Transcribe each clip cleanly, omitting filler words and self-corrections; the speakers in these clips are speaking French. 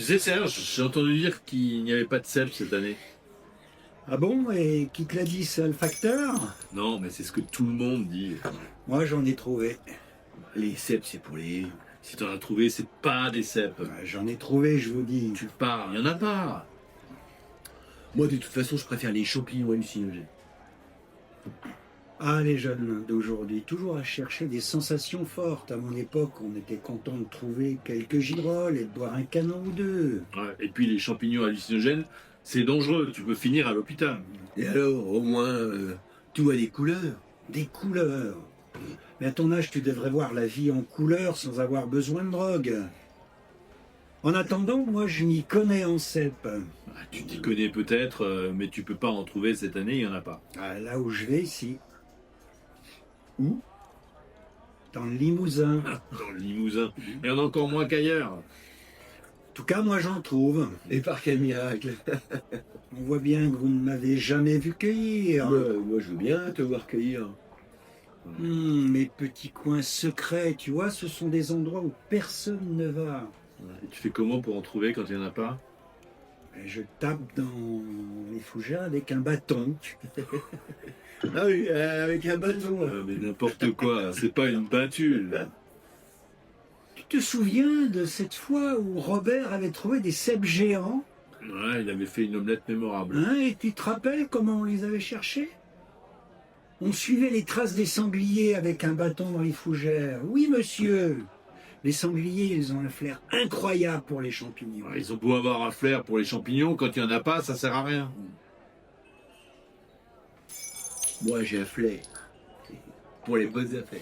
sais, Serge, j'ai entendu dire qu'il n'y avait pas de cèpes cette année. Ah bon? Et qui te l'a dit, ça, le facteur? Non, mais c'est ce que tout le monde dit. Moi, j'en ai trouvé. Les cèpes, c'est pour les... Si t'en as trouvé, c'est pas des cèpes. J'en ai trouvé, je vous dis. Tu parles, il y en a pas. Moi, de toute façon, je préfère les champignons hallucinogènes. Ah, les jeunes d'aujourd'hui, toujours à chercher des sensations fortes. À mon époque, on était content de trouver quelques girolles et de boire un canon ou deux. Ouais, et puis les champignons hallucinogènes, c'est dangereux, tu peux finir à l'hôpital. Et alors, au moins, tout a des couleurs. Des couleurs. Mais à ton âge, tu devrais voir la vie en couleurs sans avoir besoin de drogue. En attendant, moi, je m'y connais en cèpe. Ah, tu t'y connais peut-être, mais tu peux pas en trouver cette année, il y en a pas. Ah, là où je vais, ici. Où? Dans le Limousin. Dans le Limousin. Il y en a encore moins qu'ailleurs. En tout cas, moi, j'en trouve. Et par quel miracle? On voit bien que vous ne m'avez jamais vu cueillir. Moi, je veux bien te voir cueillir. Mes petits coins secrets, tu vois, ce sont des endroits où personne ne va. Et tu fais comment pour en trouver quand il y en a pas? Et je tape dans les fougères avec un bâton. Ah oui, avec un bâton, là. Mais n'importe quoi, c'est pas une battule. Tu te souviens de cette fois où Robert avait trouvé des cèpes géants? Ouais, il avait fait une omelette mémorable. Hein, et tu te rappelles comment on les avait cherchés? On suivait les traces des sangliers avec un bâton dans les fougères. Oui, monsieur. Les sangliers, ils ont un flair incroyable pour les champignons. Ouais, ils ont beau avoir un flair pour les champignons, quand il y en a pas, ça sert à rien. Moi, j'ai un flair. Pour les bonnes affaires.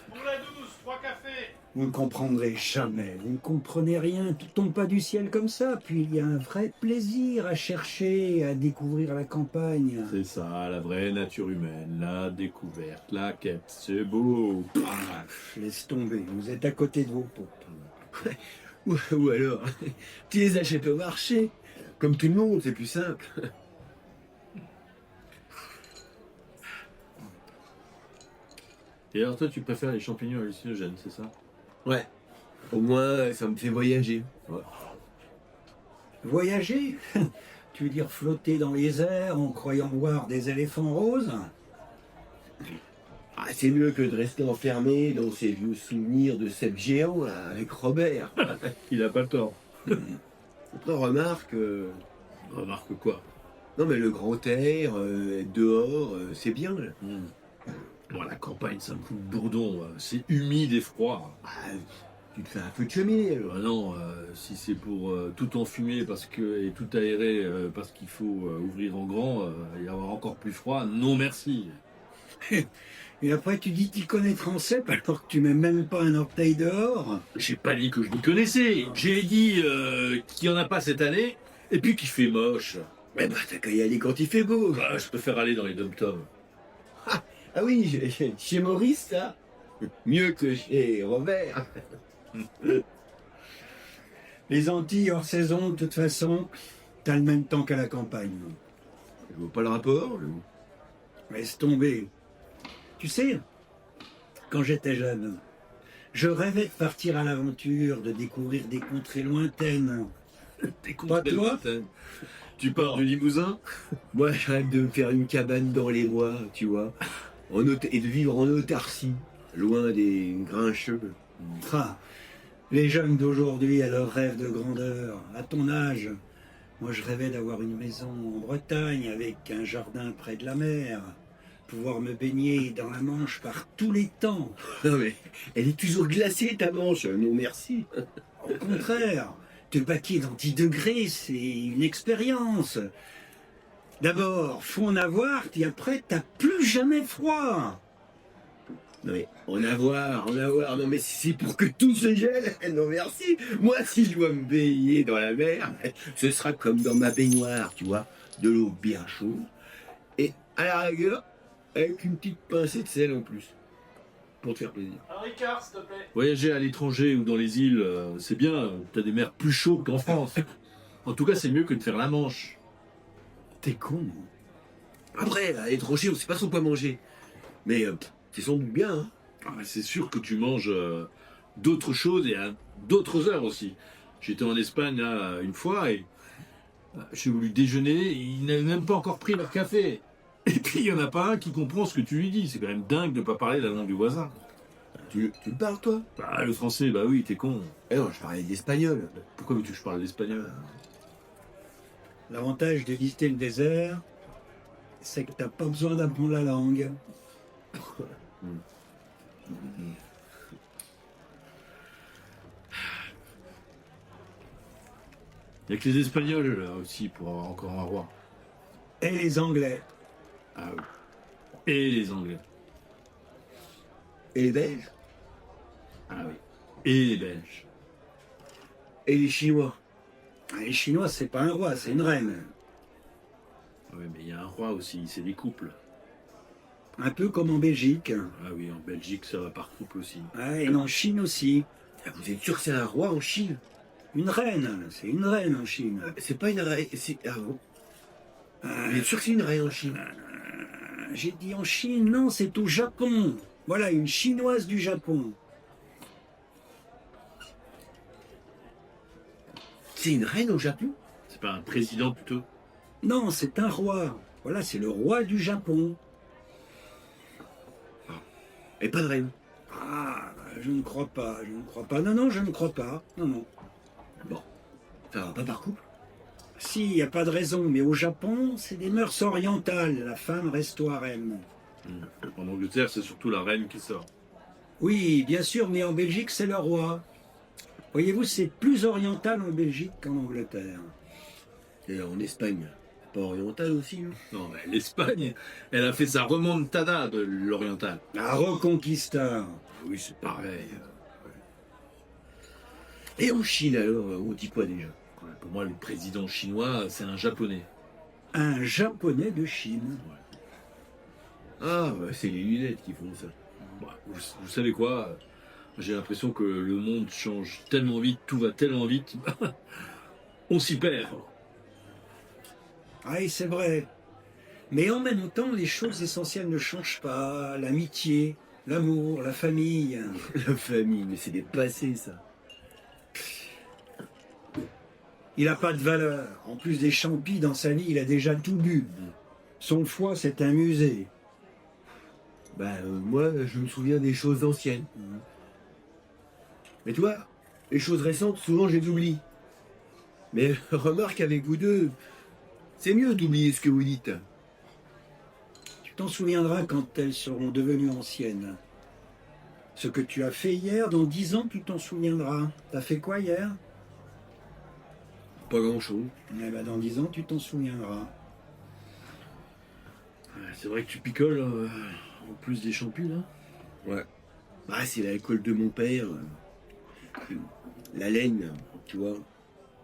Poulet 12, 3 cafés. Vous ne comprendrez jamais, vous ne comprenez rien, tout tombe pas du ciel comme ça. Puis il y a un vrai plaisir à chercher, à découvrir la campagne. C'est ça, la vraie nature humaine, la découverte, la quête, c'est beau. Ah, laisse tomber, vous êtes à côté de vos potes. Ou alors, tu les achètes au marché. Comme tout le monde, c'est plus simple. Et alors toi, tu préfères les champignons hallucinogènes, c'est ça? Ouais. Au moins, ça me fait voyager. Ouais. Voyager? Tu veux dire flotter dans les airs en croyant voir des éléphants roses? Ah, c'est mieux que de rester enfermé dans ces vieux souvenirs de cèpes géants, là, avec Robert. Il a pas tort. Après, remarque... Remarque quoi? Non, mais le grand air, être dehors, c'est bien. Là. Bon, la campagne, ça me fout le bourdon. C'est humide et froid. Ah, tu te fais un feu de cheminée, alors. Ah non, si c'est pour tout enfumer et tout aérer parce qu'il faut ouvrir en grand et avoir encore plus froid, non merci. Et après tu dis t'y connaître en cèpe alors que tu mets même pas un orteil dehors? J'ai pas dit que je m'y connaissais. J'ai dit qu'il y en a pas cette année et puis qu'il fait moche. Mais bah, t'as qu'à y aller quand il fait beau. Bah, je préfère aller dans les dom-toms. Ah oui, chez Maurice, là. Mieux que chez Robert. Les Antilles hors saison, de toute façon, t'as le même temps qu'à la campagne. Je vois pas le rapport. Laisse tomber. Tu sais, quand j'étais jeune, je rêvais de partir à l'aventure, de découvrir des contrées lointaines. Pas toi? Tu pars du Limousin? Moi, je rêve de me faire une cabane dans les bois, tu vois. Et de vivre en autarcie, loin des grincheux. Ah, les jeunes d'aujourd'hui à leur rêve de grandeur. À ton âge, moi je rêvais d'avoir une maison en Bretagne avec un jardin près de la mer. Pouvoir me baigner dans la Manche par tous les temps. Non mais, elle est toujours glacée ta manche, non merci. Au contraire, te baquer dans 10 degrés, c'est une expérience. D'abord, faut en avoir, puis après, t'as plus jamais froid. Non mais, en avoir, non mais si c'est pour que tout se gèle, non merci. Moi, si je dois me baigner dans la mer, ce sera comme dans ma baignoire, tu vois, de l'eau bien chaude, et à la rigueur, avec une petite pincée de sel en plus, pour te faire plaisir. Un Ricard, s'il te plaît. Voyager à l'étranger ou dans les îles, c'est bien, t'as des mers plus chaudes qu'en France. En tout cas, c'est mieux que de faire la Manche. T'es con. Après, à l'étranger, on sait pas trop quoi manger. Mais c'est sans doute bien, hein. Ah, mais c'est sûr que tu manges d'autres choses et à d'autres heures aussi. J'étais en Espagne là une fois et j'ai voulu déjeuner, ils n'avaient même pas encore pris leur café. Et puis il y en a pas un qui comprend ce que tu lui dis. C'est quand même dingue de pas parler la langue du voisin. Tu le parles, toi? Bah le français, bah oui, t'es con. Eh non, je parlais d'espagnol. Pourquoi veux-tu que je parle l'espagnol? L'avantage de visiter le désert, c'est que t'as pas besoin d'apprendre la langue. Il y a que les Espagnols là aussi pour avoir encore un roi. Et les Anglais. Ah oui. Et les Anglais. Et les Belges? Ah oui. Et les Belges. Et les Chinois? Ah, les Chinois, c'est pas un roi, c'est une reine. Oui, mais il y a un roi aussi, c'est des couples. Un peu comme en Belgique. Ah oui, en Belgique, ça va par couple aussi. Ah, et en Chine aussi. Ah, vous êtes sûr que c'est un roi en Chine? Une reine, c'est une reine en Chine. C'est pas une reine. Ah bon? Ah, Vous êtes sûr que c'est une reine en Chine? j'ai dit en Chine, non, c'est au Japon. Voilà, une chinoise du Japon. C'est une reine au Japon? C'est pas un président plutôt? Non, c'est un roi. Voilà, c'est le roi du Japon. Et pas de reine? Ah, je ne crois pas, je ne crois pas. Non, non, je ne crois pas. Non, non. Bon. Ça va pas par couple? Si, il n'y a pas de raison, mais au Japon, c'est des mœurs orientales. La femme reste au harem. En Angleterre, c'est surtout la reine qui sort. Oui, bien sûr, mais en Belgique, c'est le roi. Voyez-vous, c'est plus oriental en Belgique qu'en Angleterre. Et en Espagne? Pas oriental aussi, non? Non, mais l'Espagne, elle a fait sa remontada de l'oriental. La Reconquista. Oui, c'est pareil. Et en Chine alors, on dit quoi déjà? Ouais, pour moi, le président chinois, c'est un japonais. Un japonais de Chine. Ah, bah, c'est les lunettes qui font ça. Bah, vous savez quoi? J'ai l'impression que le monde change tellement vite, tout va tellement vite. On s'y perd. Ah, et c'est vrai. Mais en même temps, les choses essentielles ne changent pas. L'amitié, l'amour, la famille. La famille, mais c'est dépassé ça. Il n'a pas de valeur. En plus des champis dans sa vie, il a déjà tout bu. Son foie, c'est un musée. Bah, moi, je me souviens des choses anciennes. Mais toi, les choses récentes, souvent, je les oublie. Mais remarque, avec vous deux, c'est mieux d'oublier ce que vous dites. Tu t'en souviendras quand elles seront devenues anciennes. Ce que tu as fait hier, dans 10 ans, tu t'en souviendras. T'as fait quoi hier? Pas grand-chose. Eh ben, dans 10 ans, tu t'en souviendras. C'est vrai que tu picoles en plus des champis, là. Ouais. Bah, c'est l'alcool de mon père. La laine, tu vois,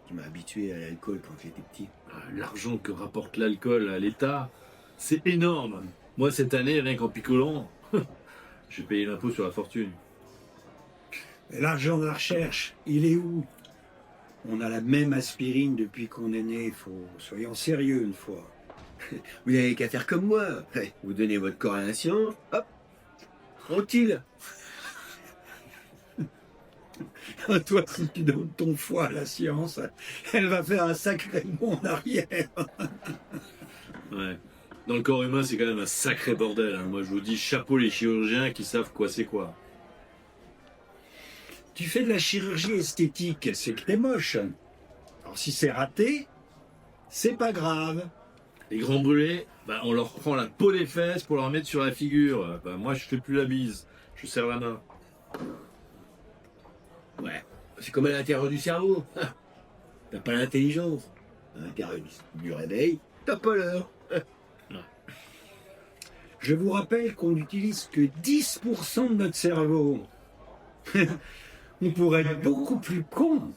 qui m'a habitué à l'alcool quand j'étais petit. L'argent que rapporte l'alcool à l'État, c'est énorme. Moi, cette année, rien qu'en picolant, j'ai payé l'impôt sur la fortune. Et l'argent de la recherche, il est où? On a la même aspirine depuis qu'on est né. Soyons sérieux une fois. Vous n'avez qu'à faire comme moi. Ouais, vous donnez votre corps à la science, hop, tranquille. Toi, si tu donnes ton foie à la science, elle va faire un sacré bond en arrière. Ouais. Dans le corps humain, c'est quand même un sacré bordel. Hein. Moi, je vous dis, chapeau les chirurgiens qui savent quoi c'est quoi. Tu fais de la chirurgie esthétique, c'est que t'es moche. Alors si c'est raté, c'est pas grave. Les grands brûlés, bah, on leur prend la peau des fesses pour leur mettre sur la figure. Bah, moi, je fais plus la bise. Je serre la main. Ouais, c'est comme à l'intérieur du cerveau. T'as pas l'intelligence. À l'intérieur du réveil, t'as pas l'heure. Je vous rappelle qu'on n'utilise que 10% de notre cerveau. On pourrait être beaucoup plus con.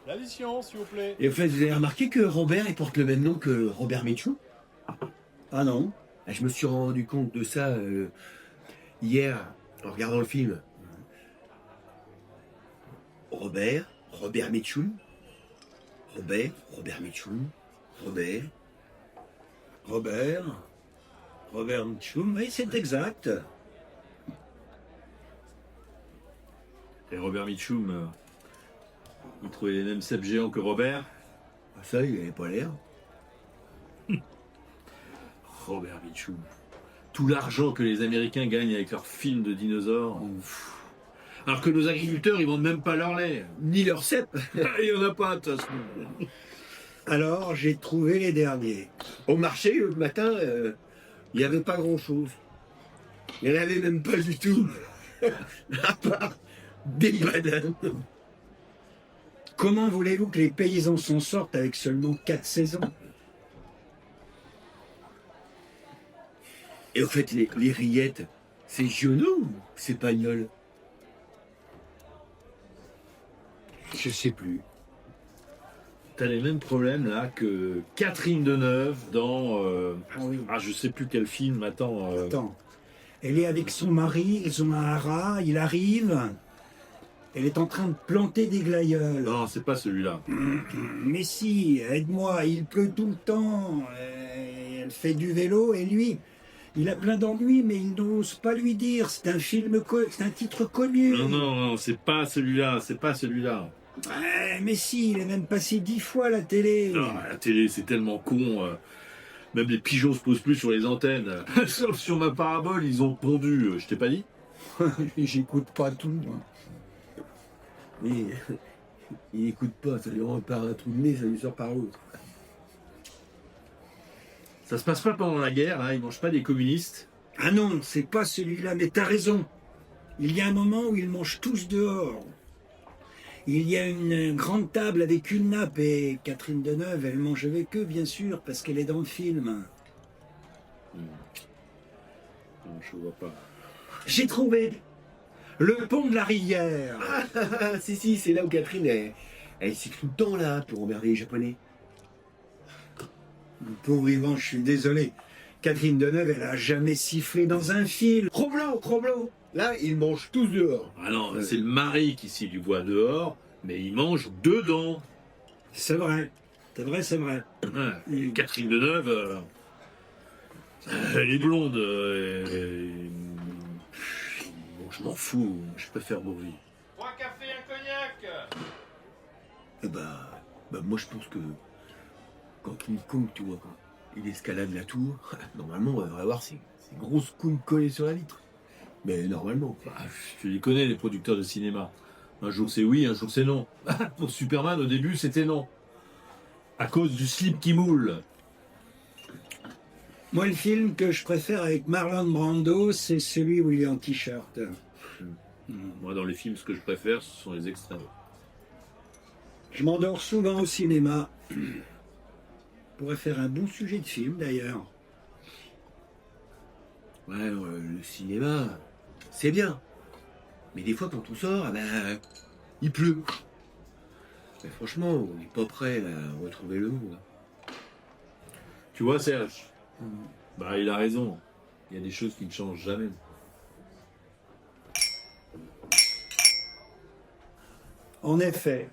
L'addition, s'il vous plaît. Et en fait, vous avez remarqué que Robert, il porte le même nom que Robert Mitchum? Ah non? Je me suis rendu compte de ça hier, en regardant le film. Robert Mitchum. Robert Mitchum. Robert. Robert Mitchum, oui, c'est exact. Et Robert Mitchum, il trouvait les mêmes cèpes géants que Robert. Ça, il avait pas l'air. Robert Mitchum. Tout l'argent que les Américains gagnent avec leurs films de dinosaures. Pff. Alors que nos agriculteurs, ils vendent même pas leur lait. Ni leur cèpe. Il y en a pas, de toute façon. Alors, j'ai trouvé les derniers. Au marché, le matin, il n'y avait pas grand-chose. Il n'y en avait même pas du tout. À part des bananes. Comment voulez-vous que les paysans s'en sortent avec seulement 4 saisons? Et en fait, les rillettes, c'est Giono ou c'est Pagnol? Je sais plus. T'as les mêmes problèmes là que Catherine Deneuve dans. Ah oui. Je sais plus quel film, attends. Attends. Elle est avec son mari, ils ont un haras, il arrive. Elle est en train de planter des glaïeuls. Non, c'est pas celui-là. Mais si, aide-moi, il pleut tout le temps. Elle fait du vélo et lui, il a plein d'ennuis, mais il n'ose pas lui dire. C'est un film, c'est un titre connu. Non, c'est pas celui-là, c'est pas celui-là. Ouais, mais si, il est même passé 10 fois à la télé. Non, la télé, c'est tellement con. Même les pigeons se posent plus sur les antennes. Sauf sur ma parabole, ils ont pondu. Je t'ai pas dit? J'écoute pas tout, moi. Mais il écoute pas, ça lui rentre par un trou de nez, ça lui sort par l'autre. Ça se passe pas pendant la guerre, hein, ils mangent pas des communistes. Ah non, c'est pas celui-là, mais t'as raison. Il y a un moment où ils mangent tous dehors. Il y a une grande table avec une nappe et Catherine Deneuve, elle mange avec eux, bien sûr, parce qu'elle est dans le film. Non, je vois pas. J'ai trouvé le pont de la rivière. Si, c'est là où Catherine, elle siffle tout le temps là pour emmerder les Japonais. Pauvre Yvan, je suis désolé. Catherine Deneuve, elle a jamais sifflé dans un film. Roblo. Là, ils mangent tous dehors. Ah non, c'est le mari qui s'y du bois dehors, mais il mange dedans. C'est vrai. C'est vrai, c'est vrai. Ouais, et Catherine Deneuve, elle est blonde. Bon, je m'en fous, je préfère Bourville. 3 cafés, un cognac. Eh bah, moi je pense que quand King Kong, tu vois, quand il escalade la tour, normalement on devrait avoir ces grosses couilles collées sur la vitre. Mais normalement. Bah, tu les connais, les producteurs de cinéma. Un jour c'est oui, un jour c'est non. Pour Superman, au début, c'était non. À cause du slip qui moule. Moi, le film que je préfère avec Marlon Brando, c'est celui où il est en t-shirt. Moi, dans les films, ce que je préfère, ce sont les extraits. Je m'endors souvent au cinéma. On pourrait faire un bon sujet de film, d'ailleurs. Ouais, le cinéma, c'est bien. Mais des fois, quand on sort, il pleut. Mais franchement, on n'est pas prêt à retrouver le monde. Tu vois, Serge, bah, il a raison. Il y a des choses qui ne changent jamais. En effet,